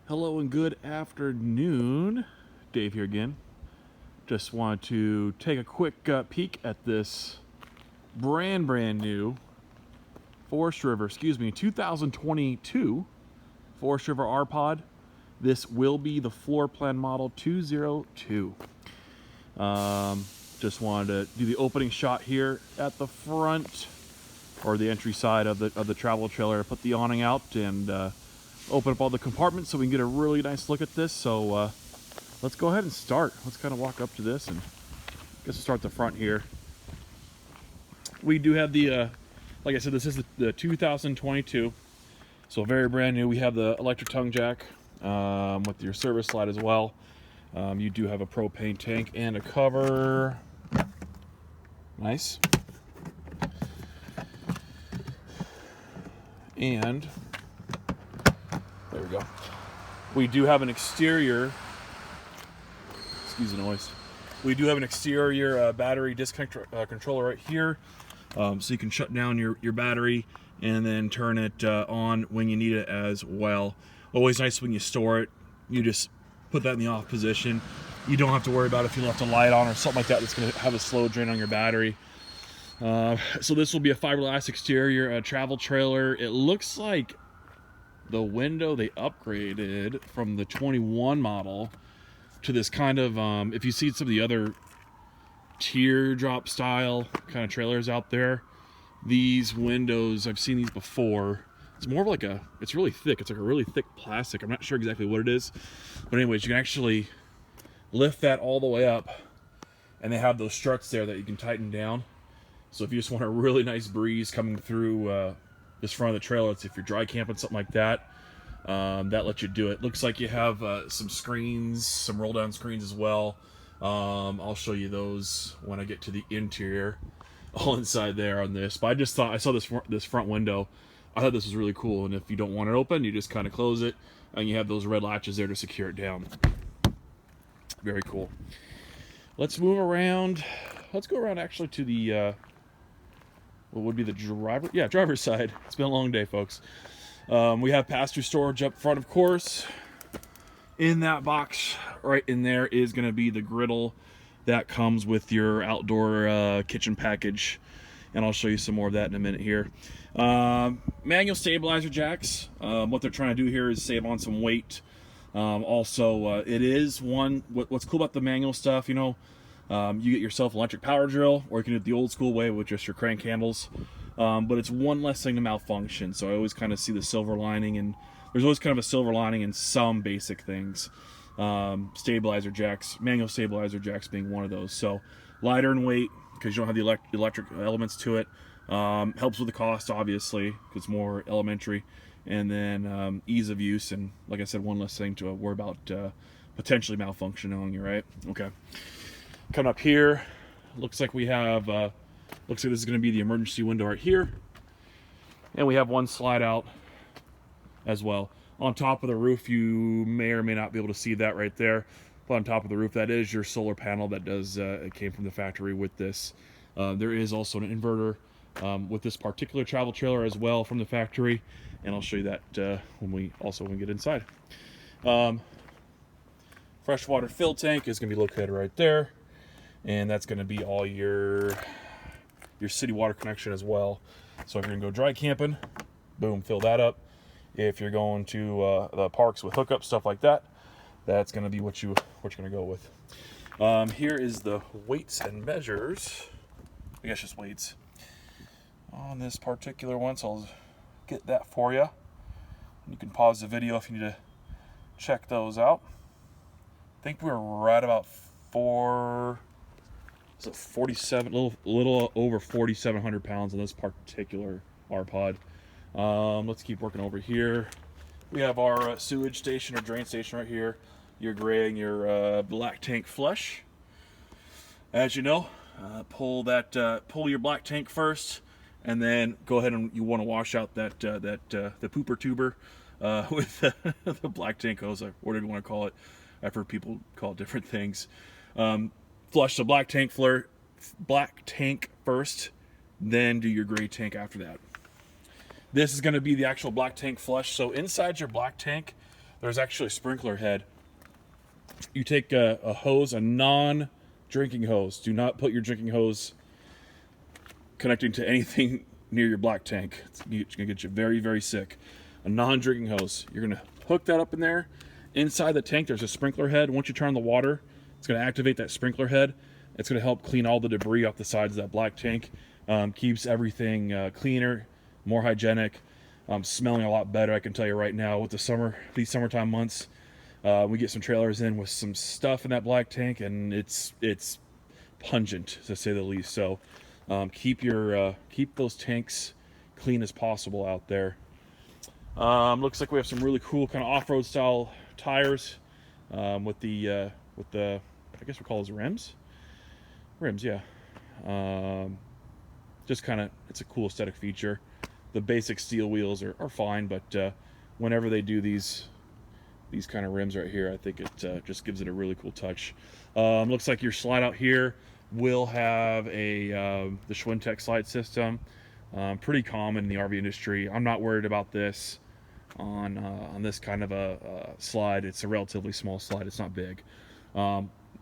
Hello and good afternoon. Dave here again. Just wanted to take a quick peek at this brand new Forrest River, 2022 Forrest River Rpod. This will be the floor plan model 202. Just wanted to do the opening shot here at the front, or the entry side of the travel trailer. Put the awning out and open up all the compartments so we can get a really nice look at this. So let's go ahead and start. Let's kind of walk up to this and I guess we'll start at the front here. We do have the, like I said, this is the 2022, so very brand new. We have the electric tongue jack with your service slide as well. You do have a propane tank and a cover. Nice. And there we go. We do have an exterior, excuse the noise. We do have an exterior battery disconnect controller right here. So you can shut down your battery and then turn it on when you need it as well. Always nice when you store it. You just put that in the off position. You don't have to worry about if you left a light on or something like that that's going to have a slow drain on your battery. So this will be a fiberglass exterior travel trailer. It looks like the window they upgraded from the 21 model to this kind of, if you see some of the other teardrop style kind of trailers out there, these windows, I've seen these before. It's more of like it's really thick. It's like a really thick plastic. I'm not sure exactly what it is. But anyways, you can actually lift that all the way up. And they have those struts there that you can tighten down. So if you just want a really nice breeze coming through this front of the trailer, it's if you're dry camping, something like that, that lets you do it. Looks like you have some screens, some roll down screens as well. I'll show you those when I get to the interior, all inside there on this. But I just thought, I saw this front window. I thought this was really cool. And if you don't want it open, you just kind of close it, and you have those red latches there to secure it down. Very cool. Let's move around. Let's go around actually to the what would be the driver? Yeah, driver's side. It's been a long day, folks. We have pass-through storage up front, of course. In that box right in there is going to be the griddle that comes with your outdoor kitchen package, and I'll show you some more of that in a minute here. Manual stabilizer jacks. What they're trying to do here is save on some weight. Also, it is what's cool about the manual stuff, you know, you get yourself an electric power drill, or you can do it the old school way with just your crank handles. But it's one less thing to malfunction. So I always kind of see the silver lining, and there's always kind of a silver lining in some basic things. Stabilizer jacks, manual stabilizer jacks being one of those. So lighter in weight because you don't have the electric elements to it. Helps with the cost, obviously, because it's more elementary. And then ease of use, and like I said, one less thing to worry about potentially malfunctioning on you, right? Okay. Coming up here, looks like we have, looks like this is going to be the emergency window right here. And we have one slide out as well. On top of the roof, you may or may not be able to see that right there. But on top of the roof, that is your solar panel that does, it came from the factory with this. There is also an inverter with this particular travel trailer as well from the factory. And I'll show you that when we get inside. Freshwater fill tank is going to be located right there. And that's going to be all your city water connection as well. So if you're going to go dry camping, boom, fill that up. If you're going to the parks with hookups, stuff like that, that's going to be what you're going to go with. Here is the weights and measures. I guess just weights on this particular one. So I'll get that for you. You can pause the video if you need to check those out. I think we're right about 47, a little over 4,700 pounds on this particular Rpod. Let's keep working over here. We have our sewage station or drain station right here. Your gray and your black tank flush. As you know, pull your black tank first, and then go ahead and you want to wash out the pooper tuber with the black tank hose, or whatever you want to call it. I've heard people call it different things. Flush the black tank first, then do your gray tank after that. This is going to be the actual black tank flush. So inside your black tank, there's actually a sprinkler head. You take a hose, a non-drinking hose. Do not put your drinking hose connecting to anything near your black tank. It's going to get you very, very sick. A non-drinking hose. You're going to hook that up in there. Inside the tank, there's a sprinkler head. Once you turn on the water, it's going to activate that sprinkler head. It's going to help clean all the debris off the sides of that black tank. Keeps everything cleaner, more hygienic, smelling a lot better. I can tell you right now, with these summertime months, we get some trailers in with some stuff in that black tank, and it's pungent, to say the least. So keep those tanks clean as possible out there. Looks like we have some really cool kind of off-road style tires with the I guess we call those rims, yeah. Just kind of, it's a cool aesthetic feature. The basic steel wheels are fine, but whenever they do these kind of rims right here, I think it just gives it a really cool touch. Looks like your slide out here will have the Schwintek slide system. Pretty common in the RV industry. I'm not worried about this on this kind of a slide. It's a relatively small slide. It's not big.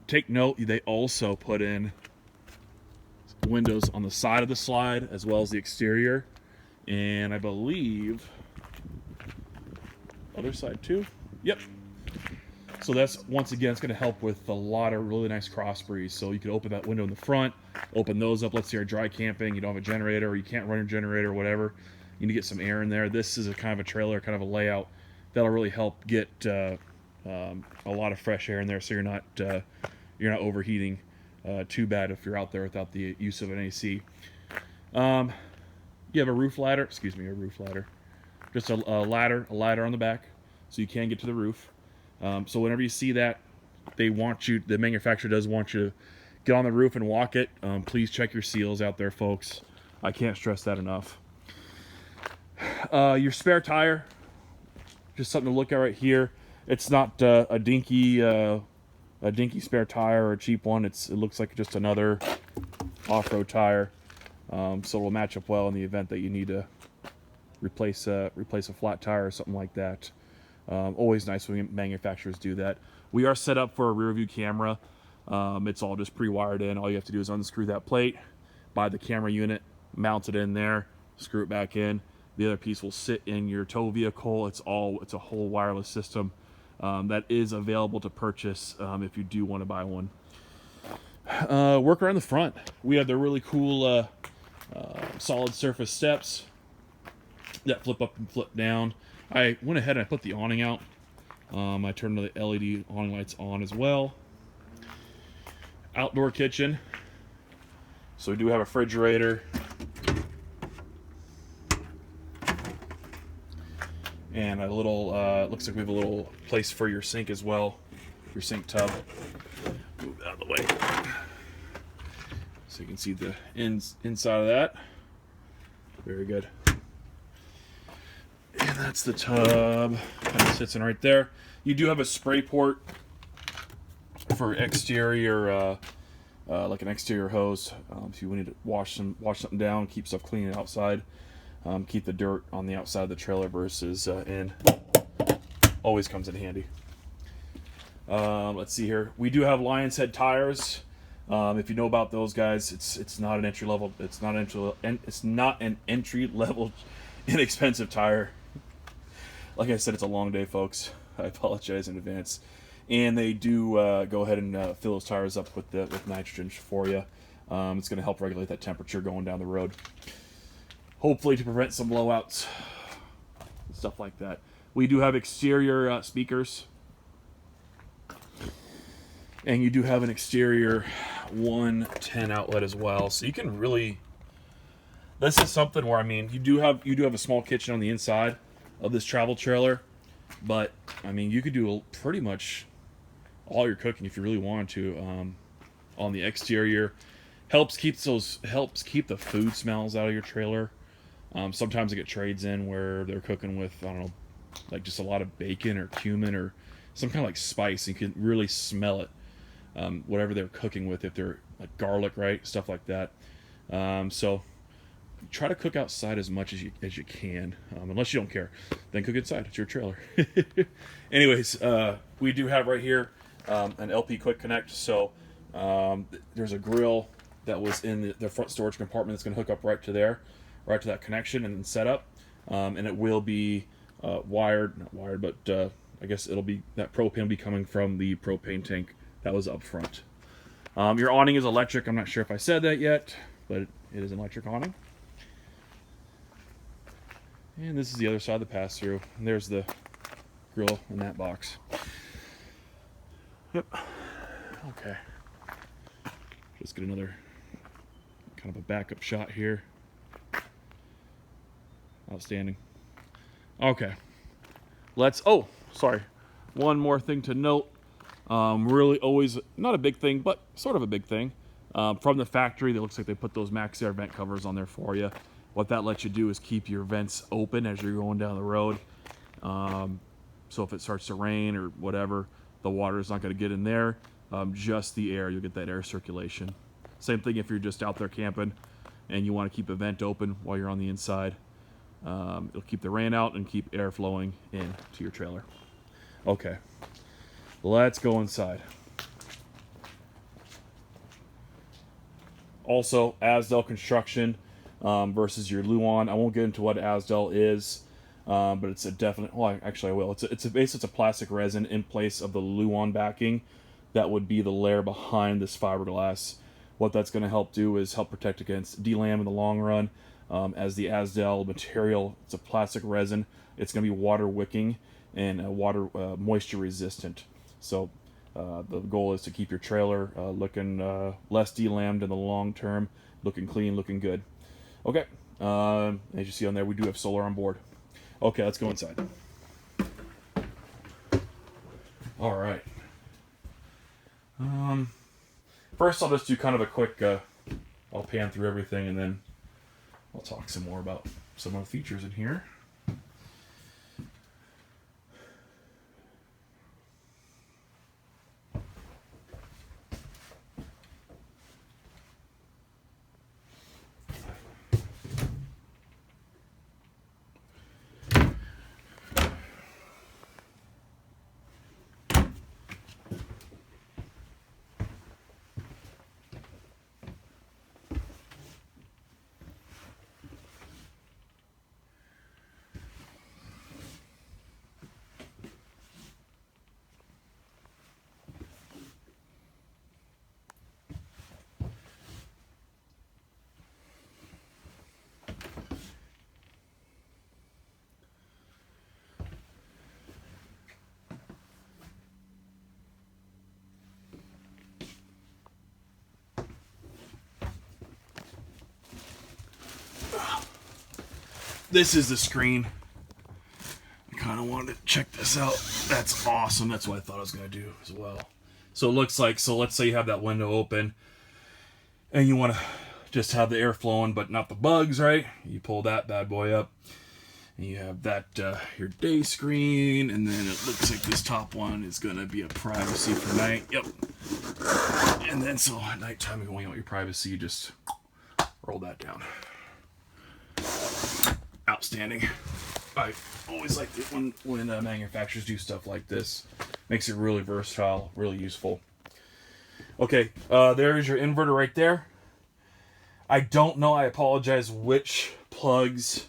Take note, they also put in windows on the side of the slide as well as the exterior, and I believe other side too. Yep. So that's, once again, it's going to help with a lot of really nice cross breeze. So you can open that window in the front, open those up. Let's say you're dry camping, you don't have a generator, or you can't run your generator or whatever. You need to get some air in there. This is a kind of a trailer, kind of a layout that'll really help get a lot of fresh air in there, so you're not overheating too bad if you're out there without the use of an AC. You have a roof ladder. Just a ladder on the back, so you can get to the roof. So whenever you see that, the manufacturer does want you to get on the roof and walk it. Please check your seals out there, folks. I can't stress that enough. Your spare tire, just something to look at right here. It's not a dinky spare tire or a cheap one. It looks like just another off-road tire. So it'll match up well in the event that you need to replace a flat tire or something like that. Always nice when manufacturers do that. We are set up for a rear view camera. It's all just pre-wired in. All you have to do is unscrew that plate, buy the camera unit, mount it in there, screw it back in. The other piece will sit in your tow vehicle. It's a whole wireless system that is available to purchase if you do want to buy one. Work around the front. We have the really cool solid surface steps that flip up and flip down. I went ahead and I put the awning out. I turned the LED awning lights on as well. Outdoor kitchen. So we do have a refrigerator. And a little, looks like we have a little place for your sink as well. Your sink tub. Move that out of the way. So you can see the inside of that. Very good. And that's the tub. Kind of sits in right there. You do have a spray port for exterior, like an exterior hose. If you need to wash something down, keep stuff clean outside. Keep the dirt on the outside of the trailer versus in. Always comes in handy. Let's see here. We do have Lion's Head tires. If you know about those guys, it's not an entry level. It's not an entry level inexpensive tire. Like I said, it's a long day, folks. I apologize in advance. And they do go ahead and fill those tires up with nitrogen for you. It's going to help regulate that temperature going down the road. Hopefully to prevent some blowouts, stuff like that. We do have exterior speakers. And you do have an exterior 110 outlet as well. So you can really, this is something where, I mean, you do have a small kitchen on the inside of this travel trailer, but I mean, you could do pretty much all your cooking if you really wanted to on the exterior. Helps keep the food smells out of your trailer. Sometimes I get trades in where they're cooking with, I don't know, like just a lot of bacon or cumin or some kind of like spice. You can really smell it, whatever they're cooking with, if they're like garlic, right? Stuff like that. So try to cook outside as much as you can, unless you don't care. Then cook inside. It's your trailer. Anyways, we do have right here an LP Quick Connect. So there's a grill that was in the front storage compartment that's going to hook up right to there, right to that connection and then set up. And it will be not wired, but I guess it'll be, that propane will be coming from the propane tank that was up front. Your awning is electric. I'm not sure if I said that yet, but it is an electric awning. And this is the other side of the pass-through. And there's the grill in that box. Yep. Okay. Just get another kind of a backup shot here. Outstanding. Okay. Oh, sorry. One more thing to note. Really always, not a big thing, but sort of a big thing. From the factory, it looks like they put those max air vent covers on there for you. What that lets you do is keep your vents open as you're going down the road. So if it starts to rain or whatever, the water is not going to get in there. Just the air, you'll get that air circulation. Same thing if you're just out there camping and you want to keep a vent open while you're on the inside. It'll keep the rain out and keep air flowing in to your trailer. Okay, let's go inside. Also, Asdel construction versus your Luan. I won't get into what Asdel is, but it's a definite. Well, actually, I will. It's a plastic resin in place of the Luan backing. That would be the layer behind this fiberglass. What that's going to help do is help protect against delam in the long run. As the Asdel material, it's a plastic resin. It's going to be water wicking and moisture resistant. So the goal is to keep your trailer looking less delammed in the long term, looking clean, looking good. Okay, as you see on there, we do have solar on board. Okay, let's go inside. All right. First, I'll just do kind of a quick. I'll pan through everything, and then I'll talk some more about some of the features in here. This is the screen. I kind of wanted to check this out. That's awesome. That's what I thought I was going to do as well. So it looks like, so let's say you have that window open and you want to just have the air flowing, but not the bugs, right? You pull that bad boy up and you have that, your day screen. And then it looks like this top one is going to be a privacy for night. Yep. And then so at nighttime, when you want your privacy, you just roll that down. Outstanding. I always like it when manufacturers do stuff like this. Makes it really versatile, really useful. Okay, there's your inverter right there. I don't know, I apologize, which plugs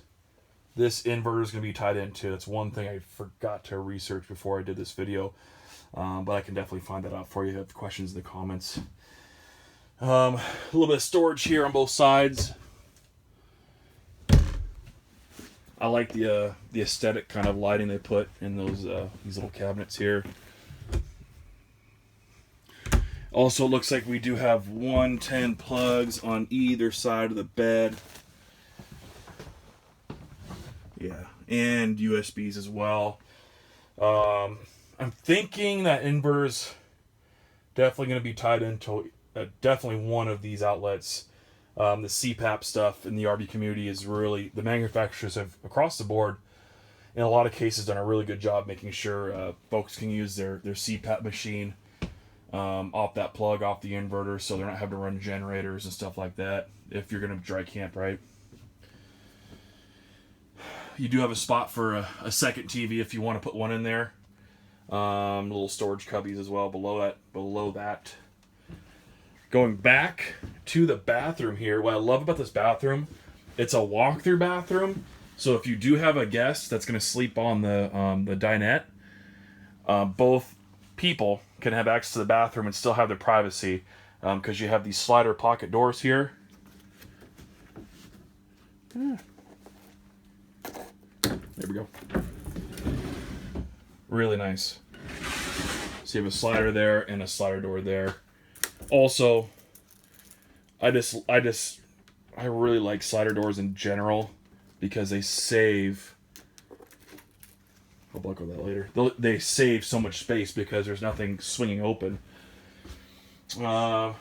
this inverter is going to be tied into. That's one thing I forgot to research before I did this video. But I can definitely find that out for you if you have questions in the comments. A little bit of storage here on both sides. I like the aesthetic kind of lighting they put in those these little cabinets here. Also, it looks like we do have 110 plugs on either side of the bed. Yeah, and USBs as well. I'm thinking that inverter's definitely going to be tied into definitely one of these outlets. The CPAP stuff in the RV community is really, the manufacturers have, across the board, in a lot of cases, done a really good job making sure folks can use their CPAP machine off that plug, off the inverter, so they're not having to run generators and stuff like that if you're going to dry camp, right? You do have a spot for a second TV if you want to put one in there. Little storage cubbies as well below that. Going back to the bathroom here, what I love about this bathroom, it's a walk-through bathroom. So if you do have a guest that's going to sleep on the dinette, both people can have access to the bathroom and still have their privacy, because you have these slider pocket doors here. There we go. Really nice. So you have a slider there and a slider door there. Also, I really like slider doors in general because they save. I'll block with that later. They save so much space because there's nothing swinging open. I'm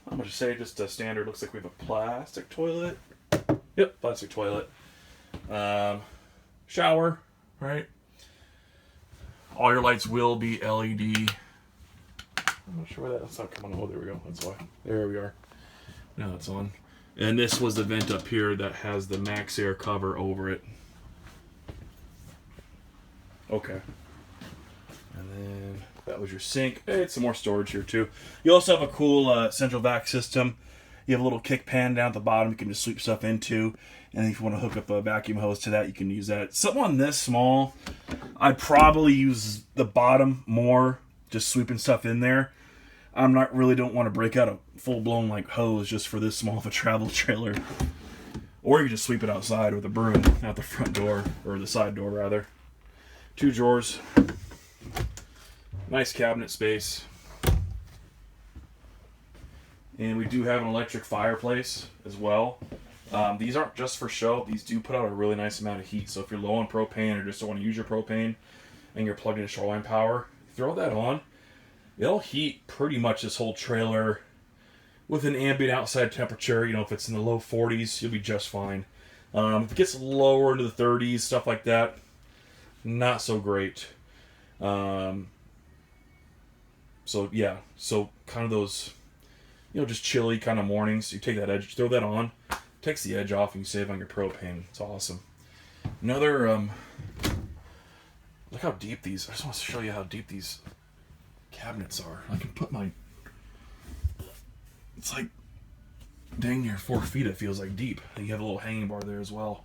gonna say just a standard. Looks like we have a plastic toilet. Yep, plastic toilet. Shower, right? All your lights will be LED. I'm not sure where that's not coming on. Oh, there we go. That's why. There we are. Now it's on. And this was the vent up here that has the Max Air cover over it. Okay. And then that was your sink. Hey, some more storage here too. You also have a cool central vac system. You have a little kick pan down at the bottom you can just sweep stuff into. And if you want to hook up a vacuum hose to that, you can use that. Something on this small, I'd probably use the bottom more, just sweeping stuff in there. Don't want to break out a full-blown like hose just for this small of a travel trailer. Or you can just sweep it outside with a broom out the front door, or the side door rather. 2 drawers. Nice cabinet space. And we do have an electric fireplace as well. These aren't just for show. These do put out a really nice amount of heat. So if you're low on propane or just don't want to use your propane and you're plugged into shoreline power, throw that on. It'll heat pretty much this whole trailer with an ambient outside temperature. You know, if it's in the low 40s, you'll be just fine. If it gets lower into the 30s, stuff like that, not so great. So yeah, so kind of those, you know, just chilly kind of mornings. You take that edge, throw that on, takes the edge off, and you save on your propane. It's awesome. Another, look how deep these. I just want to show you how deep these cabinets are. I can put my. It's like dang near 4 feet. It feels like deep. And you have a little hanging bar there as well.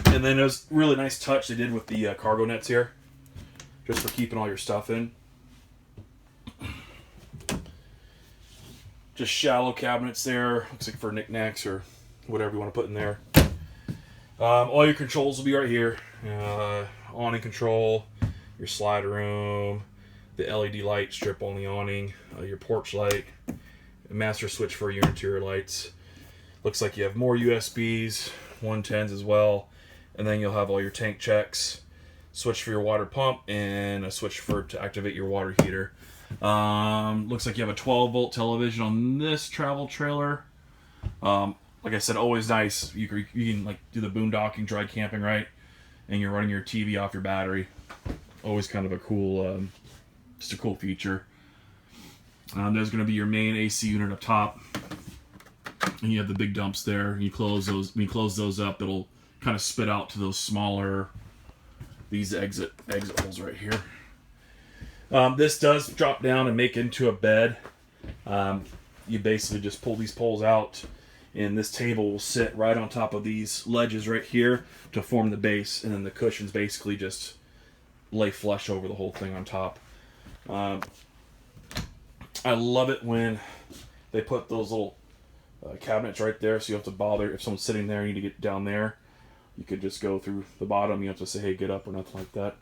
And then it was a really nice touch they did with the cargo nets here, just for keeping all your stuff in. Just shallow cabinets there. Looks like for knickknacks or whatever you want to put in there. All your controls will be right here. Awning control, your slide room, the LED light strip on the awning, your porch light, a master switch for your interior lights. Looks like you have more USBs, 110s as well, and then you'll have all your tank checks, switch for your water pump, and a switch to activate your water heater. Looks like you have a 12-volt television on this travel trailer. Like I said, always nice. You can like do the boondocking, dry camping, right? And you're running your TV off your battery. Always kind of a cool, just a cool feature. There's going to be your main AC unit up top, and you have the big dumps there. You close those. When you close those up, it'll kind of spit out to those smaller, these exit holes right here. This does drop down and make into a bed. You basically just pull these poles out, and this table will sit right on top of these ledges right here to form the base, and then the cushions basically just lay flush over the whole thing on top. I love it when they put those little cabinets right there, so you don't have to bother if someone's sitting there and you need to get down there. You could just go through the bottom. You don't have to say, hey, get up or nothing like that.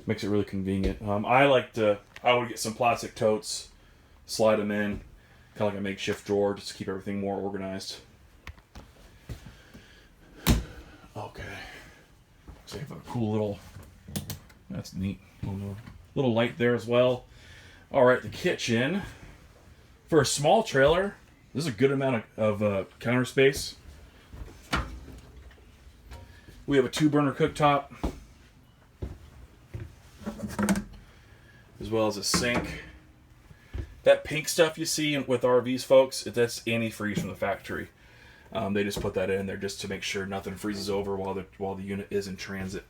Makes it really convenient. I would get some plastic totes, slide them in, kind of like a makeshift drawer, just to keep everything more organized. Okay. So you have a cool little, that's neat, little light there as well. All right, the kitchen. For a small trailer, this is a good amount of counter space. We have a 2-burner cooktop, as well as a sink. That pink stuff you see with RVs, folks, that's antifreeze from the factory. They just put that in there just to make sure nothing freezes over while the unit is in transit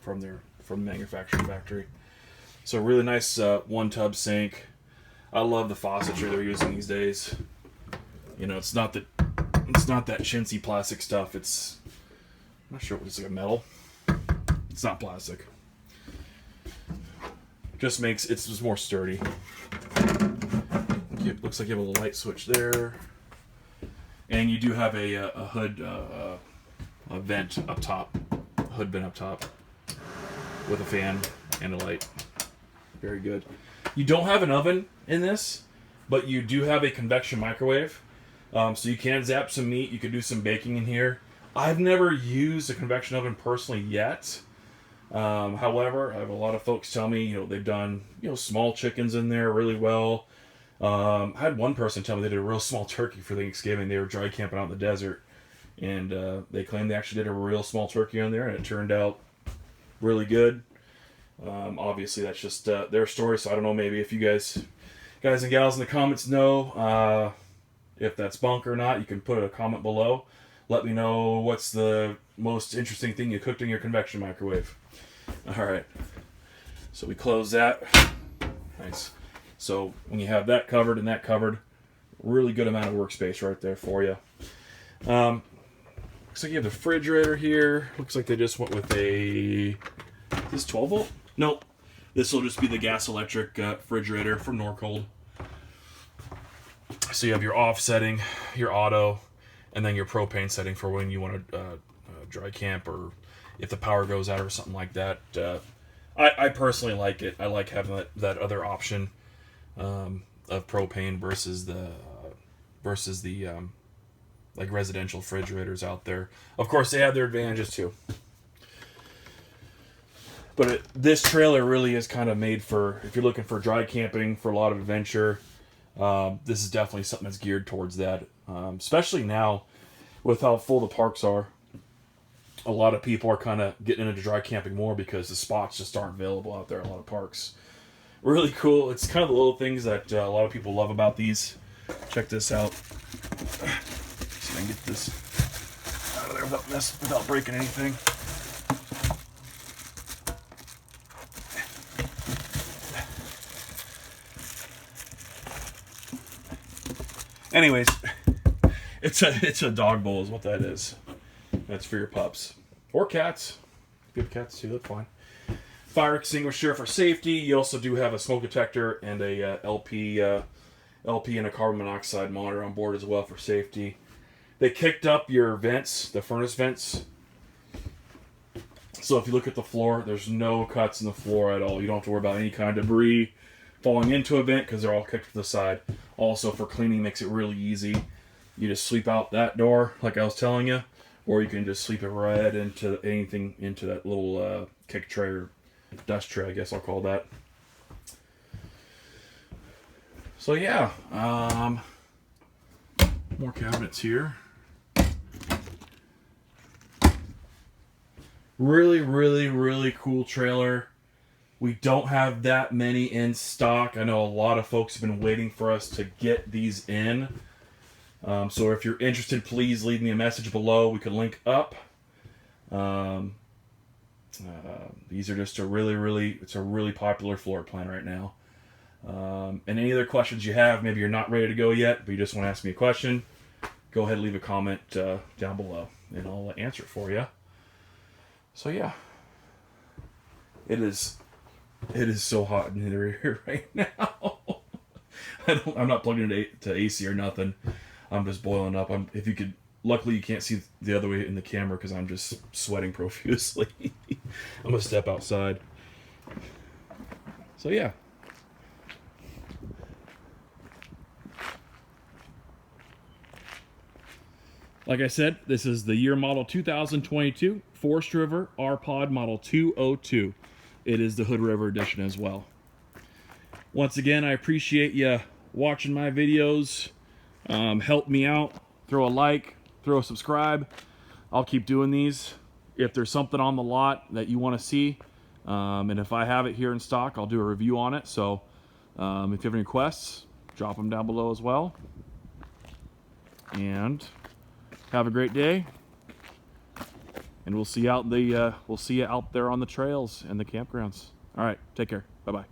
from the manufacturing factory. So really nice one tub sink. I love the faucetry they're using these days. You know, it's not that chintzy plastic stuff. It's, I'm not sure what it's, like a metal. It's not plastic. Just makes it's just more sturdy. It looks like you have a little light switch there, and you do have a hood a vent up top, hood vent up top, with a fan and a light. Very good. You don't have an oven in this, but you do have a convection microwave, so you can zap some meat. You could do some baking in here. I've never used a convection oven personally yet. However, I have a lot of folks tell me, you know, they've done, you know, small chickens in there really well. I had one person tell me they did a real small turkey for Thanksgiving. They were dry camping out in the desert, and they claimed they actually did a real small turkey on there, and it turned out really good. Obviously, that's just their story, so I don't know, maybe if you guys and gals in the comments know if that's bunk or not, you can put a comment below. Let me know what's the most interesting thing you cooked in your convection microwave. Alright, so we close that. Nice. So when you have that covered and that covered, really good amount of workspace right there for you. Looks like you have the refrigerator here. Looks like they just went with a, is this 12 volt? Nope. This will just be the gas electric refrigerator from Norcold. So you have your off setting, your auto, and then your propane setting for when you want to dry camp, or if the power goes out or something like that. I personally like it. I like having that other option of propane versus the like residential refrigerators out there. Of course, they have their advantages too. But this trailer really is kind of made for, if you're looking for dry camping, for a lot of adventure. This is definitely something that's geared towards that. Especially now with how full the parks are. A lot of people are kind of getting into dry camping more because the spots just aren't available out there in a lot of parks. Really cool. It's kind of the little things that a lot of people love about these. Check this out. See if I can get this out of there without breaking anything. Anyways, it's a dog bowl is what that is. That's for your pups. Or cats. Good cats too, that's fine. Fire extinguisher for safety. You also do have a smoke detector and a LP and a carbon monoxide monitor on board as well for safety. They kicked up your vents, the furnace vents. So if you look at the floor, there's no cuts in the floor at all. You don't have to worry about any kind of debris falling into a vent because they're all kicked to the side. Also for cleaning, makes it really easy. You just sweep out that door like I was telling you. Or you can just sweep it right into anything, into that little kick tray or dust tray, I guess I'll call that. So yeah, more cabinets here. Really, really, really cool trailer. We don't have that many in stock. I know a lot of folks have been waiting for us to get these in. So if you're interested, please leave me a message below. We could link up. These are just it's a really popular floor plan right now. And any other questions you have, maybe you're not ready to go yet, but you just want to ask me a question, go ahead and leave a comment down below, and I'll answer it for you. So yeah, it is so hot in here right now. I'm not plugged into AC or nothing. I'm just boiling up. If you could, luckily you can't see the other way in the camera because I'm just sweating profusely. I'm gonna step outside. So yeah. Like I said, this is the year model 2022 Forrest River Rpod model 202. It is the Hood River edition as well. Once again, I appreciate you watching my videos. Help me out. Throw a like, throw a subscribe. I'll keep doing these. If there's something on the lot that you want to see, and if I have it here in stock, I'll do a review on it. So if you have any requests, drop them down below as well. And Have a great day, and we'll see you out there on the trails and the campgrounds. All right, take care. Bye bye.